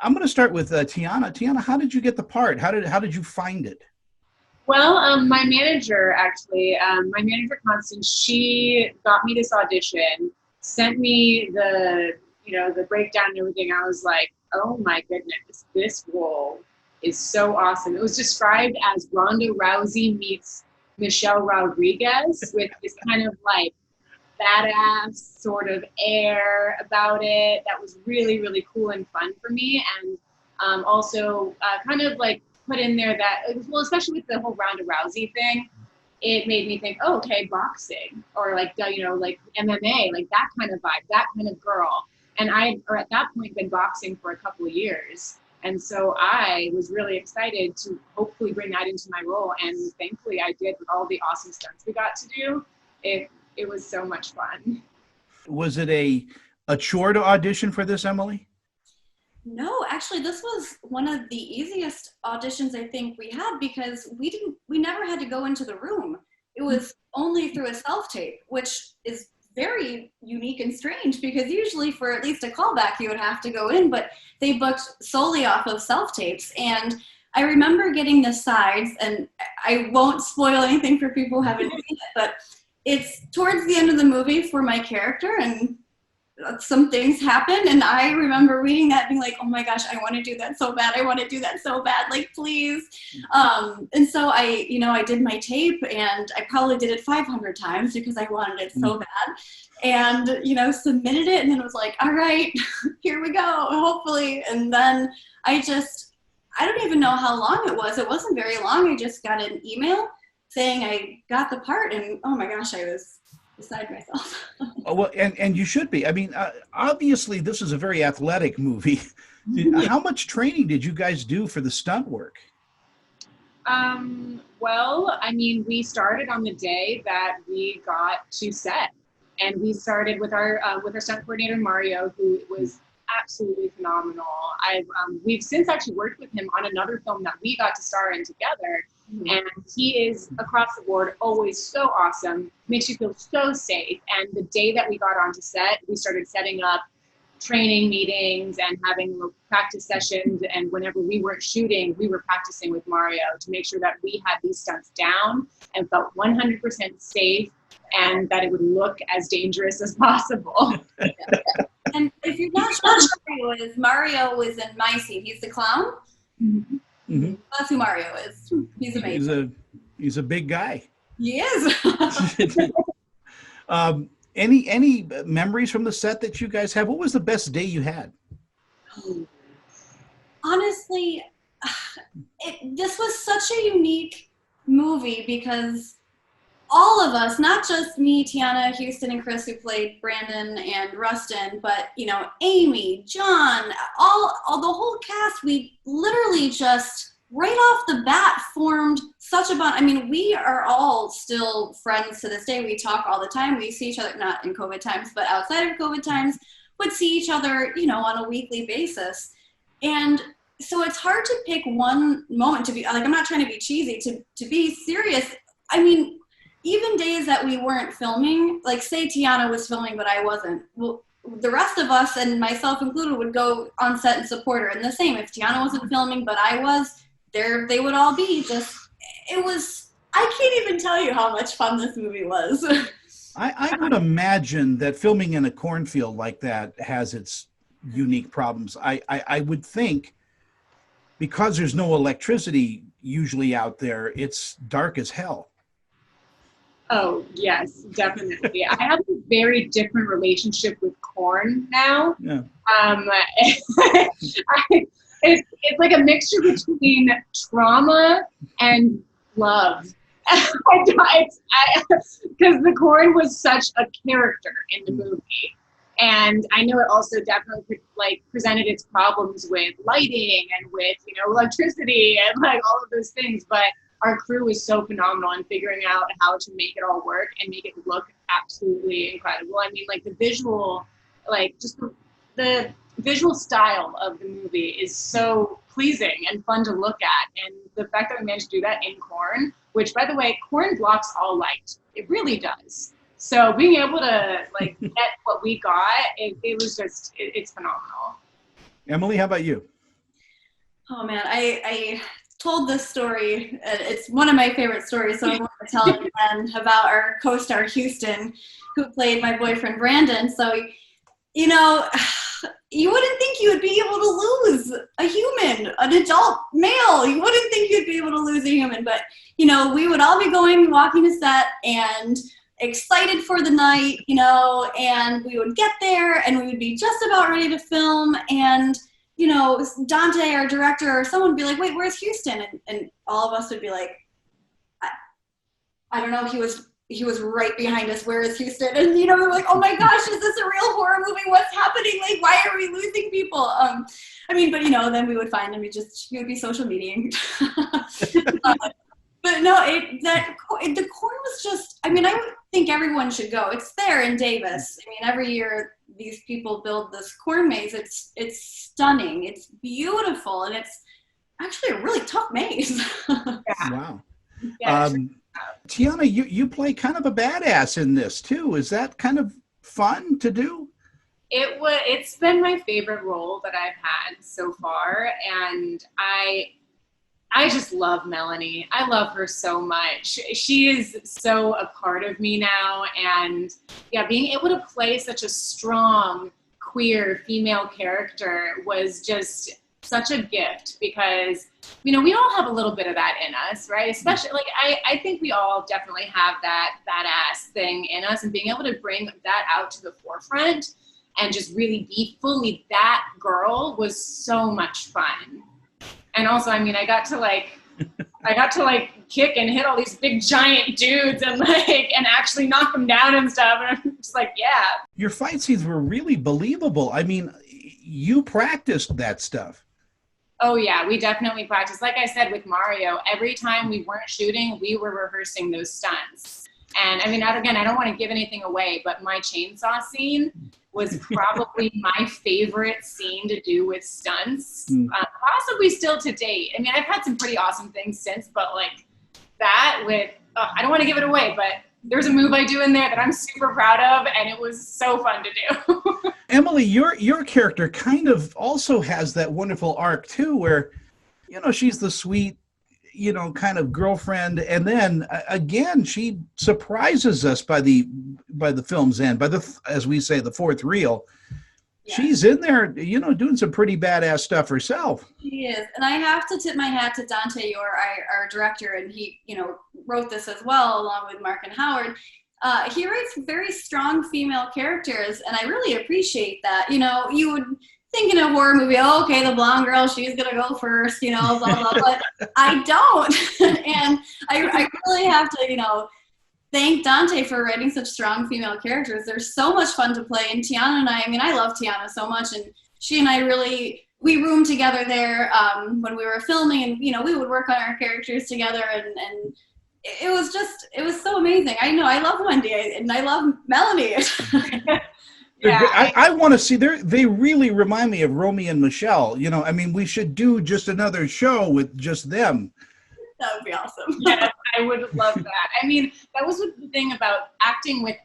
I'm going to start with Tiana. Tiana, how did you get the part? How did you find it? Well, my manager actually, my manager Constance, she got me this audition, sent me the breakdown and everything. I was like, oh my goodness, this role is so awesome. It was described as Ronda Rousey meets Michelle Rodriguez with this kind of like badass sort of air about it. That was really, really cool and fun for me. And also kind of like put in there that, well, especially with the whole Ronda Rousey thing, it made me think, oh, okay, boxing or like, like MMA, like that kind of vibe, that kind of girl. And at that point, been boxing for a couple of years. And so I was really excited to hopefully bring that into my role. And thankfully I did with all the awesome stunts we got to do. It was so much fun. Was it a chore to audition for this, Emily? No, actually, this was one of the easiest auditions I think we had because we never had to go into the room. It was only through a self-tape, which is very unique and strange because usually for at least a callback you would have to go in, but they booked solely off of self-tapes. And I remember getting the sides, and I won't spoil anything for people who haven't seen it, but it's towards the end of the movie for my character, and some things happen, and I remember reading that being like, oh my gosh, I want to do that so bad, I want to do that so bad, like please. And so I did my tape, and I probably did it 500 times because I wanted it so bad, and submitted it, and then it was like, all right, here we go, hopefully. And then I don't even know how long it wasn't very long. I just got an email saying I got the part, and oh my gosh, I was beside myself. Oh, well, and you should be. I mean, obviously, this is a very athletic movie. How much training did you guys do for the stunt work? Well, I mean, we started on the day that we got to set, and we started with our stunt coordinator Mario, who was absolutely phenomenal. We've since actually worked with him on another film that we got to star in together. And he is across the board always so awesome, makes you feel so safe. And the day that we got onto set, we started setting up training meetings and having little practice sessions. And whenever we weren't shooting, we were practicing with Mario to make sure that we had these stunts down and felt 100% safe and that it would look as dangerous as possible. And if you're not sure, Mario was in My Scene. He's the clown. Mm-hmm. That's who Mario is. He's amazing. He's a big guy. He is. Any memories from the set that you guys have? What was the best day you had? Honestly, this was such a unique movie because all of us, not just me, Tiana, Houston, and Chris, who played Brandon and Rustin, but Amy, John, all the whole cast, we literally just right off the bat formed such a bond. I mean, we are all still friends to this day. We talk all the time. We see each other, not in COVID times, but outside of COVID times, would see each other, on a weekly basis. And so it's hard to pick one moment to be like, I'm not trying to be cheesy, to be serious. I mean, even days that we weren't filming, like say Tiana was filming, but I wasn't. Well, the rest of us, and myself included, would go on set and support her. And the same, if Tiana wasn't filming, but I was, there they would all be. I can't even tell you how much fun this movie was. I would imagine that filming in a cornfield like that has its unique problems. I would think because there's no electricity usually out there, it's dark as hell. Oh, yes, definitely. I have a very different relationship with corn now. Yeah. It's like a mixture between trauma and love. Because the corn was such a character in the movie. And I know it also definitely presented its problems with lighting and with, electricity and all of those things. But our crew was so phenomenal in figuring out how to make it all work and make it look absolutely incredible. I mean, the visual, just the visual style of the movie is so pleasing and fun to look at. And the fact that we managed to do that in corn, which, by the way, corn blocks all light. It really does. So being able to get what we got, it was just, it's phenomenal. Emily, how about you? Oh man, I told this story. It's one of my favorite stories, so I'm going to tell it again about our co-star Houston, who played my boyfriend Brandon. So, you know, you wouldn't think you would be able to lose a human, an adult male. You wouldn't think you'd be able to lose a human, but you know, we would all be walking to set and excited for the night, you know, and we would get there and we would be just about ready to film, and you know, Dante, our director, or someone would be like, wait, where's Houston? And all of us would be like, I don't know, he was right behind us. Where is Houston? And you know, we're like, oh my gosh, is this a real horror movie? What's happening? Like, why are we losing people? I mean, but you know, then we would find him. He would be social mediaing. But no, the corn was just, I mean, I would think everyone should go. It's there in Davis. I mean, every year these people build this corn maze. It's stunning. It's beautiful. And it's actually a really tough maze. Yeah. Wow. Yeah. Tiana, you play kind of a badass in this too. Is that kind of fun to do? It's been my favorite role that I've had so far. And I just love Melanie. I love her so much. She is so a part of me now. And yeah, being able to play such a strong, queer female character was just such a gift, because, you know, we all have a little bit of that in us, right? Especially, like, I think we all definitely have that badass thing in us, and being able to bring that out to the forefront and just really be fully that girl was so much fun. And also, I mean, I got to kick and hit all these big giant dudes and actually knock them down and stuff. And I'm just like, yeah. Your fight scenes were really believable. I mean, you practiced that stuff. Oh yeah, we definitely practiced. Like I said, with Mario, every time we weren't shooting, we were rehearsing those stunts. And I mean, again, I don't want to give anything away, but my chainsaw scene was probably my favorite scene to do with stunts, possibly still to date. I mean, I've had some pretty awesome things since, but like that with, I don't want to give it away, but there's a move I do in there that I'm super proud of, and it was so fun to do. Emily, your character kind of also has that wonderful arc too, where, you know, she's the sweet, you know, kind of girlfriend, and then again she surprises us by the film's end, by the, as we say, the fourth reel. Yeah. She's in there, you know, doing some pretty badass stuff herself. She is, and I have to tip my hat to Dante, our director, and he, you know, wrote this as well along with Mark and Howard. He writes very strong female characters, and I really appreciate that. You know, you would think in a horror movie, oh, okay, the blonde girl, she's gonna go first, you know, blah blah. But I don't, and I really have to, you know, thank Dante for writing such strong female characters. They're so much fun to play, and Tiana and I mean, I love Tiana so much, and she and I we roomed together there when we were filming, and you know, we would work on our characters together, and it was so amazing. I know, I love Wendy, and I love Melanie. Yeah, I want to see, they really remind me of Romy and Michelle. You know, I mean, we should do just another show with just them. That would be awesome. Yeah, I would love that. I mean, that was the thing about acting with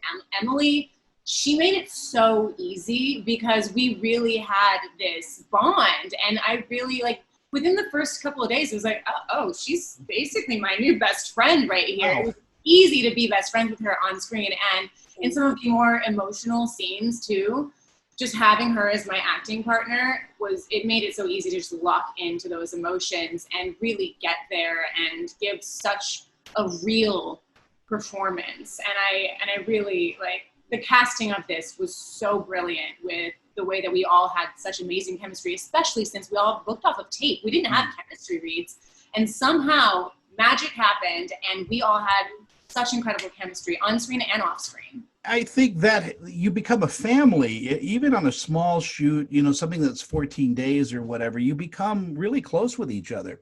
Emily. She made it so easy because we really had this bond. And I really, like, within the first couple of days, it was like, oh, she's basically my new best friend right here. Wow. It was easy to be best friends with her on screen. And in some of the more emotional scenes too, just having her as my acting partner it made it so easy to just lock into those emotions and really get there and give such a real performance. And I really, like, the casting of this was so brilliant with the way that we all had such amazing chemistry, especially since we all booked off of tape. We didn't have chemistry reads, and somehow magic happened and we all had such incredible chemistry on screen and off screen. I think that you become a family, even on a small shoot, you know, something that's 14 days or whatever, you become really close with each other.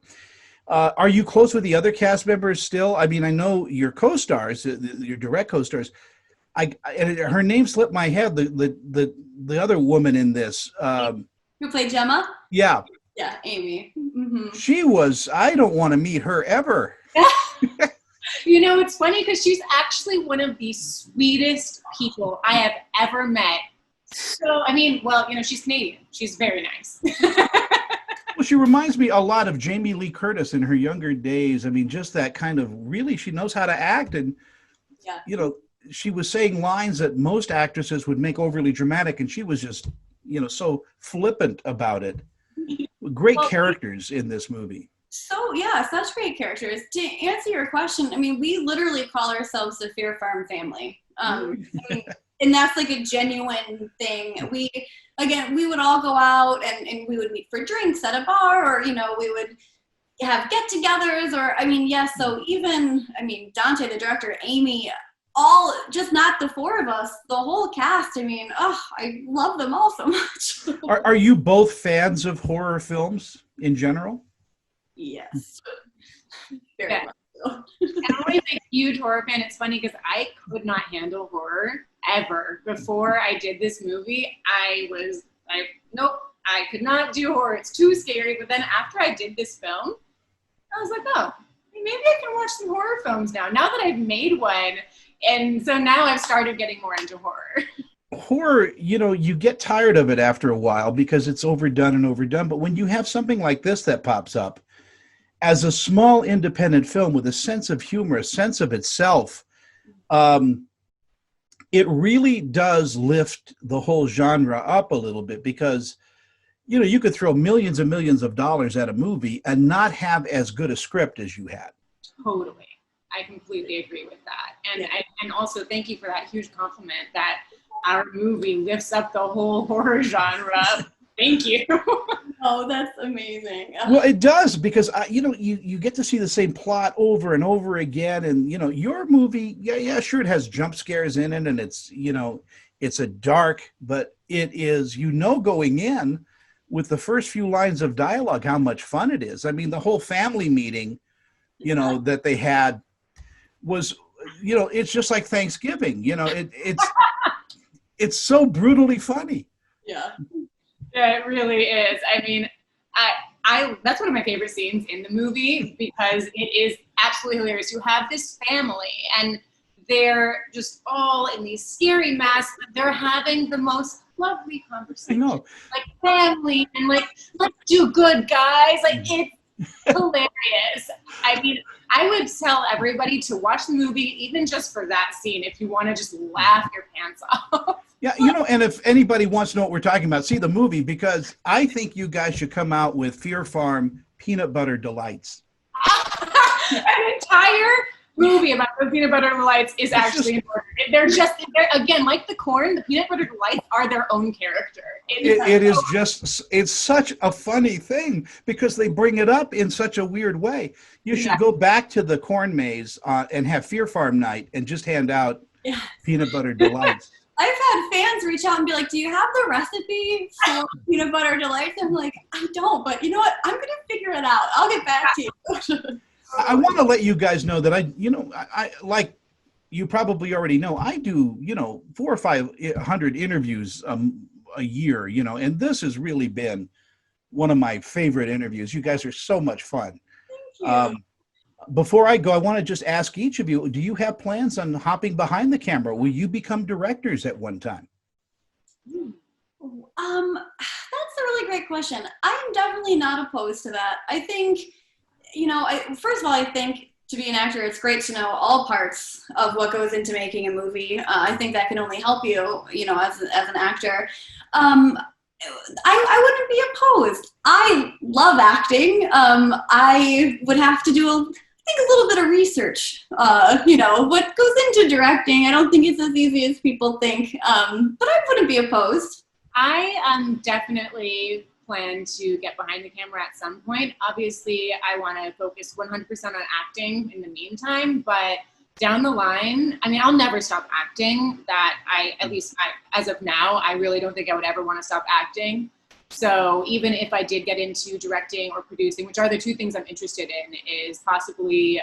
Are you close with the other cast members still? I mean, I know your co-stars, your direct co-stars. Her name slipped my head. The other woman in this. Who played Gemma? Yeah. Yeah, Amy. Mm-hmm. She was. I don't want to meet her ever. You know, it's funny because she's actually one of the sweetest people I have ever met. So, I mean, well, you know, she's Canadian. She's very nice. Well, she reminds me a lot of Jamie Lee Curtis in her younger days. I mean, just that kind of really, she knows how to act. And, Yeah. you know, she was saying lines that most actresses would make overly dramatic. And she was just, you know, so flippant about it. Great Well, characters in this movie. So yeah, such great characters. To answer your question, I mean, we literally call ourselves the Fear Farm family. I mean, and that's like a genuine thing. We would all go out and we would meet for drinks at a bar, or, you know, we would have get-togethers, or, I mean, yes, so even, I mean, Dante, the director, Amy, all, just not the four of us, the whole cast, I mean, oh, I love them all so much. Are you both fans of horror films in general? Yes. Very Yeah. much so. I'm always a huge horror fan. It's funny because I could not handle horror ever. Before I did this movie, I was like, nope, I could not do horror. It's too scary. But then after I did this film, I was like, oh, maybe I can watch some horror films now that I've made one. And so now I've started getting more into horror. Horror, you know, you get tired of it after a while because it's overdone and overdone. But when you have something like this that pops up, as a small independent film with a sense of humor, a sense of itself, it really does lift the whole genre up a little bit, because, you know, you could throw millions and millions of dollars at a movie and not have as good a script as you had. Totally. I completely agree with that. And also thank you for that huge compliment that our movie lifts up the whole horror genre. Thank you. Oh, that's amazing. Well, it does, because you know, you get to see the same plot over and over again, and you know, your movie, yeah, sure, it has jump scares in it, and it's, you know, it's a dark, but it is, you know, going in with the first few lines of dialogue how much fun it is. I mean, the whole family meeting, you know, that they had was, you know, it's just like Thanksgiving. You know, it's so brutally funny. Yeah. Yeah, it really is. I mean, I that's one of my favorite scenes in the movie because it is absolutely hilarious. You have this family and they're just all in these scary masks. They're having the most lovely I conversation. know. Like family and like, let's do good, guys. Like, it's hilarious. I mean, I would tell everybody to watch the movie even just for that scene if you want to just laugh your pants off. Yeah, you know, and if anybody wants to know what we're talking about, see the movie, because I think you guys should come out with Fear Farm Peanut Butter Delights. An entire movie about the peanut butter delights is actually important. They're again, like the corn, the peanut butter delights are their own character. It is just, it's such a funny thing because they bring it up in such a weird way. You should go back to the corn maze and have Fear Farm night and just hand out peanut butter delights. I've had fans reach out and be like, do you have the recipe for peanut butter delights? I'm like, I don't, but you know what? I'm going to figure it out. I'll get back to you. I want to let you guys know that I like you probably already know, I do, 400 or 500 interviews a year, and this has really been one of my favorite interviews. You guys are so much fun. Thank you. Before I go, I want to just ask each of you, do you have plans on hopping behind the camera? Will you become directors at one time? That's a really great question. I'm definitely not opposed to that. I think, first of all, I think to be an actor, it's great to know all parts of what goes into making a movie. I think that can only help you, as an actor. I wouldn't be opposed. I love acting. I would have to do a little bit of research, what goes into directing. I don't think it's as easy as people think, but I wouldn't be opposed. I definitely plan to get behind the camera at some point. Obviously, I want to focus 100% on acting in the meantime, but down the line, I mean, I'll never stop acting. As of now, I really don't think I would ever want to stop acting. So even if I did get into directing or producing, which are the two things I'm interested in, is possibly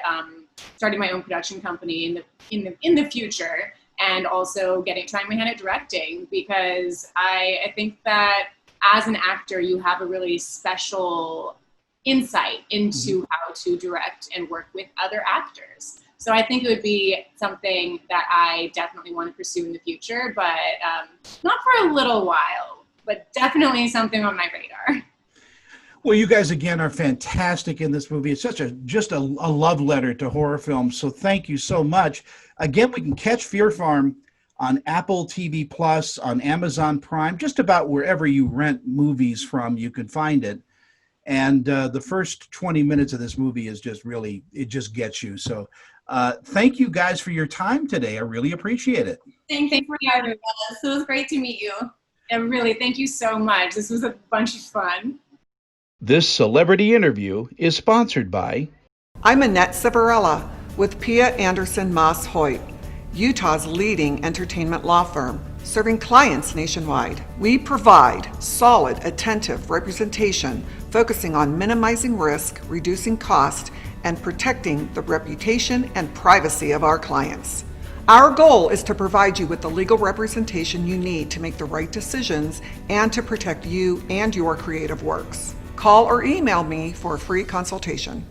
starting my own production company in the future, and also trying my hand at directing, because I think that as an actor, you have a really special insight into how to direct and work with other actors. So I think it would be something that I definitely want to pursue in the future, but not for a little while, but definitely something on my radar. Well, you guys again are fantastic in this movie. It's such a love letter to horror films. So thank you so much. Again, we can catch Fear Farm on Apple TV Plus, on Amazon Prime, just about wherever you rent movies from, you can find it. And the first 20 minutes of this movie is just really, it just gets you. So thank you guys for your time today. I really appreciate it. Thanks for having us. It was great to meet you. And really, thank you so much. This was a bunch of fun. This celebrity interview is sponsored by... I'm Annette Civarella with Pia Anderson Moss Hoyt, Utah's leading entertainment law firm, serving clients nationwide. We provide solid, attentive representation focusing on minimizing risk, reducing cost, and protecting the reputation and privacy of our clients. Our goal is to provide you with the legal representation you need to make the right decisions and to protect you and your creative works. Call or email me for a free consultation.